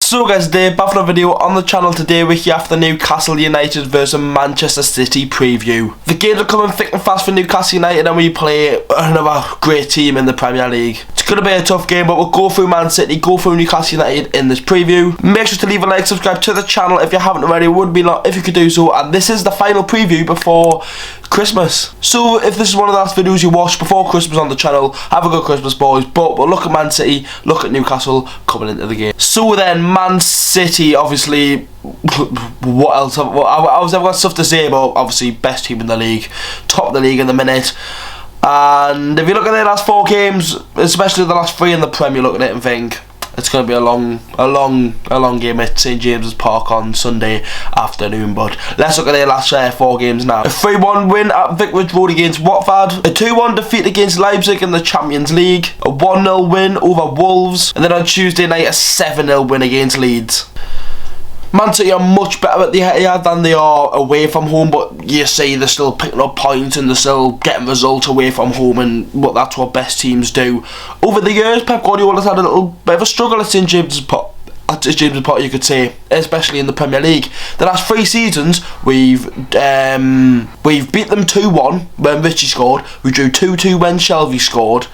So guys, today back for a video on the channel today with you after Newcastle United versus Manchester City preview. The games are coming thick and fast for Newcastle United and we play another great team in the Premier League. It's going to be a tough game, but we'll go through Man City, go through Newcastle United in this preview. Make sure to leave a like, subscribe to the channel if you haven't already. It would be nice if you could do so, and this is the final preview before Christmas. So if this is one of the last videos you watch before Christmas on the channel, have a good Christmas boys, but we'll look at Man City, look at Newcastle coming into the game. So then, Man City, obviously, what else? I've got stuff to say about, obviously, best team in the league, top of the league in the minute. And if you look at their last 4 games, especially the last 3 in the Prem, you look at it and think it's going to be a long game at St James's Park on Sunday afternoon. But let's look at their last 4 games now. A 3-1 win at Vicarage Road against Watford, a 2-1 defeat against Leipzig in the Champions League, a 1-0 win over Wolves, and then on Tuesday night a 7-0 win against Leeds. Man City are much better at the Etihad than they are away from home, but you see they're still picking up points and they're still getting results away from home, and that's what best teams do. Over the years, Pep Guardiola's had a little bit of a struggle at St James's Park, you could say, especially in the Premier League. The last 3 seasons, we've beat them 2-1 when Richie scored, we drew 2-2 when Shelby scored,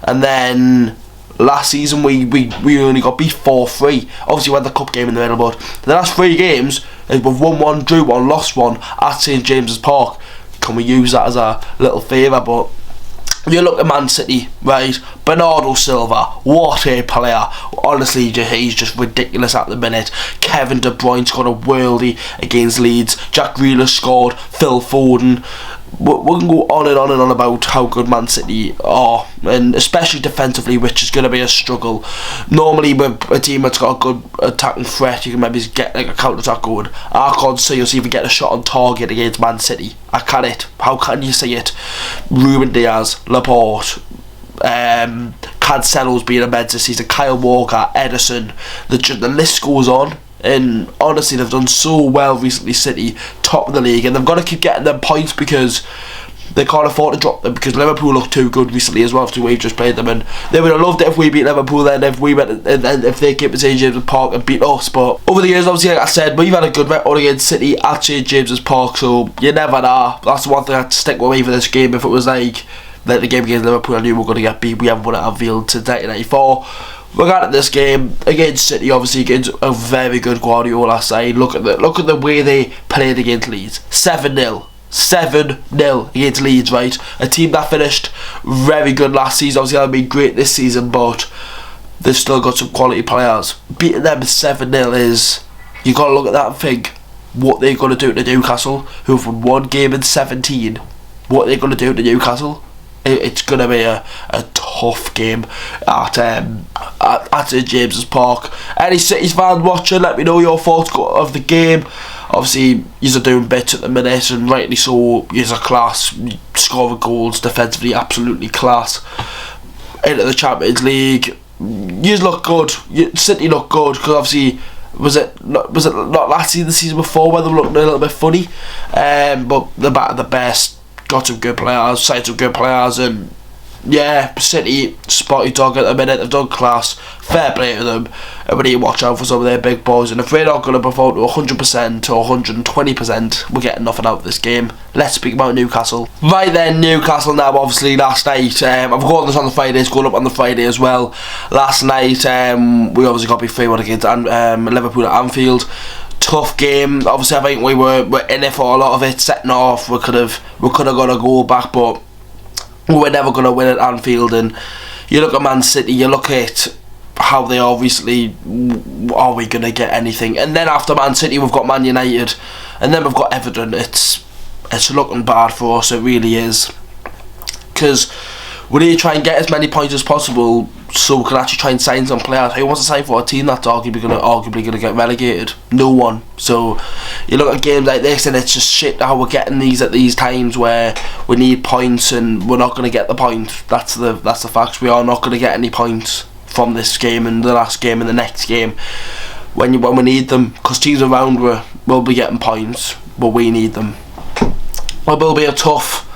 and then last season we only got beat 4-3. Obviously we had the cup game in the middle, but the last 3 games we've won 1, drew 1, lost 1 at St James's Park. Can we use that as a little favour? But you look at Man City, right? Bernardo Silva, what a player. Honestly, he's just ridiculous at the minute. Kevin De Bruyne scored a worldie against Leeds. Jack Grealish scored. Phil Foden. We can go on and on and on about how good Man City are, and especially defensively, which is going to be a struggle. Normally with a team that's got a good attacking threat, you can maybe get like a counter-attack going. I can't see us even get a shot on target against Man City. I can't. How can you see it? Ruben Diaz, Laporte, Cancelo's being immense this season, Kyle Walker, Edison, the list goes on. And honestly, they've done so well recently, City, top of the league, and they've got to keep getting them points because they can't afford to drop them, because Liverpool look too good recently as well after we've just played them, and they would have loved it if we beat Liverpool then, if we went and if they came to St James's Park and beat us. But over the years, obviously, like I said, we've had a good record against City at St James's Park, so you never know. That's the one thing I had to stick with me for this game. If it was like the game against Liverpool, I knew we were going to get beat. We haven't won at Anfield since 1994. We're at this game against City, obviously against a very good Guardiola side. Look at the way they played against Leeds. 7-0 against Leeds, right? A team that finished very good last season. Obviously that'll be great this season, but they've still got some quality players. Beating them 7-0 is, you got to look at that and think what they're going to do to Newcastle, who've won 1 game in 17. What they're going to do to Newcastle. It's going to be a tough game at St James's Park. Any City's fan watching, let me know your thoughts of the game. Obviously, you're doing bits at the minute, and rightly so. You're class, scoring goals, defensively absolutely class. Into the Champions League, you look good. City look good, because obviously was it not last season, the season before, where they were looking a little bit funny. But they're back at the best. Got some good players, signed some good players, and yeah, City, spotty dog at the minute. They've done class, fair play to them, and we need to watch out for some of their big boys, and if we're not going to perform to 100% or 120%, we're getting nothing out of this game. Let's speak about Newcastle. Right then, Newcastle now, obviously last night, I've got this on the Friday, it's going up on the Friday as well. Last night, we obviously got beat 3-1 against Liverpool at Anfield. Tough game. Obviously, I think we were in it for a lot of it. Setting off, we could have got a goal back, but we were never going to win at Anfield. And you look at Man City, you look at how they are recently. Are we going to get anything? And then after Man City, we've got Man United, and then we've got Everton. It's looking bad for us. It really is, because we need to try and get as many points as possible, so we can actually try and sign some players. Who wants to sign for a team that's arguably going to get relegated? No one. So you look at games like this, and it's just shit how we're getting these at these times where we need points and we're not going to get the points. That's the facts. We are not going to get any points from this game and the last game and the next game when we need them, because teams around will be getting points, but we need them. It will be a tough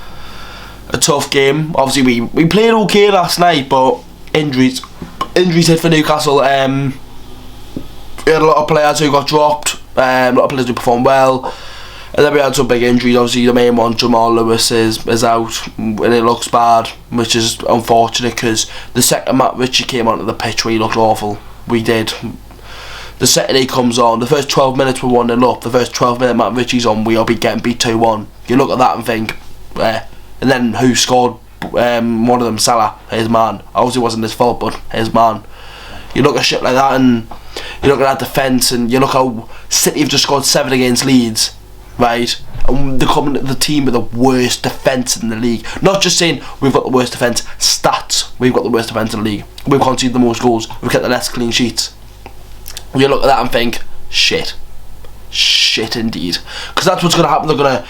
game. Obviously we played okay last night, but injuries hit for Newcastle. We had a lot of players who got dropped, a lot of players who performed well, and then we had some big injuries. Obviously the main one, Jamal Lewis, is out, and it looks bad, which is unfortunate, because the second Matt Ritchie came onto the pitch, we looked awful. We did. The second he comes on, the first 12 minutes we're 1-0 up, the first 12 minutes Matt Ritchie's on, we'll be getting beat 2-1. You look at that and think, and then who scored? One of them, Salah, his man. Obviously it wasn't his fault, but his man. You look at shit like that, and you look at that defence, and you look how City have just scored 7 against Leeds, right? And they're coming to the team with the worst defence in the league. Not just saying we've got the worst defence, stats, we've got the worst defence in the league. We've conceded the most goals, we've kept the less clean sheets. You look at that and think, shit indeed, because that's what's going to happen.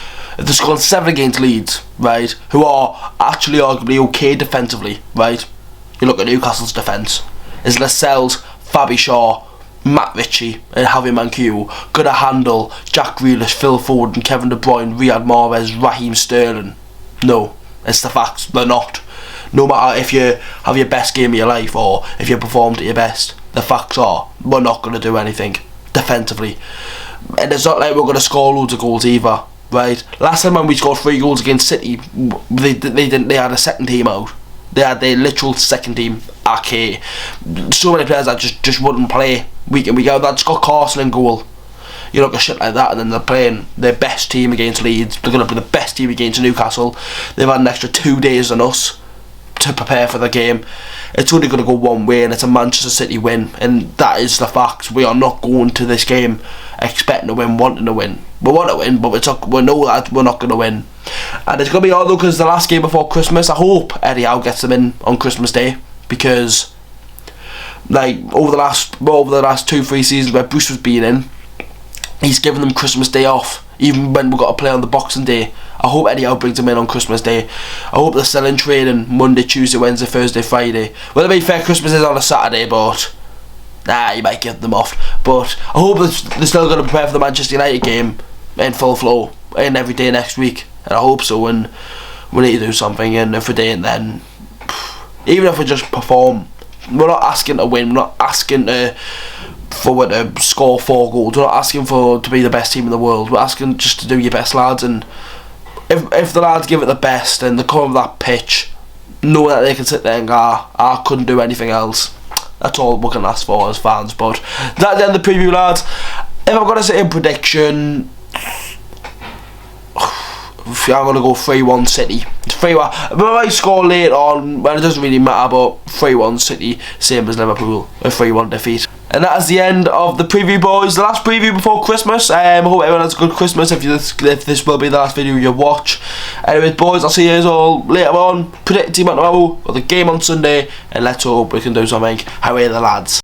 They're scoring 7 against Leeds, right, who are actually arguably okay defensively, right? You look at Newcastle's defence, is Lascelles, Fabi Shaw, Matt Ritchie and Javi Manquillo going to handle Jack Grealish, Phil Foden, Kevin De Bruyne, Riyad Mahrez, Raheem Sterling? No, it's the facts, they're not. No matter if you have your best game of your life or if you performed at your best, the facts are, we're not going to do anything defensively. And it's not like we're going to score loads of goals either, right? Last time when we scored 3 goals against City, they had a second team out. They had their literal second team arcade. So many players that just wouldn't play week in, week out. That's got Carson in goal. You look at shit like that, and then they're playing their best team against Leeds. They're going to be the best team against Newcastle. They've had an extra 2 days on us to prepare for the game. It's only going to go one way, and it's a Manchester City win, and that is the fact. We are not going to this game expecting to win, wanting to win. We want to win, but we know that we're not going to win. And it's going to be hard though, because the last game before Christmas, I hope Eddie Howe gets them in on Christmas Day, because like over the last 2-3 seasons where Bruce was being in, he's given them Christmas Day off, even when we've got to play on the Boxing Day. I hope Eddie Howe brings them in on Christmas Day. I hope they're still in training Monday, Tuesday, Wednesday, Thursday, Friday. Well, to be fair, Christmas is on a Saturday, but you might give them off. But I hope they're still going to prepare for the Manchester United game in full flow and every day next week. And I hope so, and we need to do something. And if we didn't, then even if we just perform, we're not asking to win, we're not asking to score 4 goals, we're not asking to be the best team in the world. We're asking just to do your best, lads. And if the lads give it the best and they come on that pitch, know that they can sit there and go, I couldn't do anything else. That's all we can ask for as fans. But that's the end of the preview, lads. If I'm going to say a prediction, I'm going to go 3-1 City. 3-1. We might score late on, well, it doesn't really matter, but 3-1 City, same as Liverpool, a 3-1 defeat. And that is the end of the preview, boys. The last preview before Christmas. I hope everyone has a good Christmas if this will be the last video you watch. Anyways, boys, I'll see you guys all later on. Predict team at tomorrow, or the game on Sunday, and let's hope we can do something. How are the lads?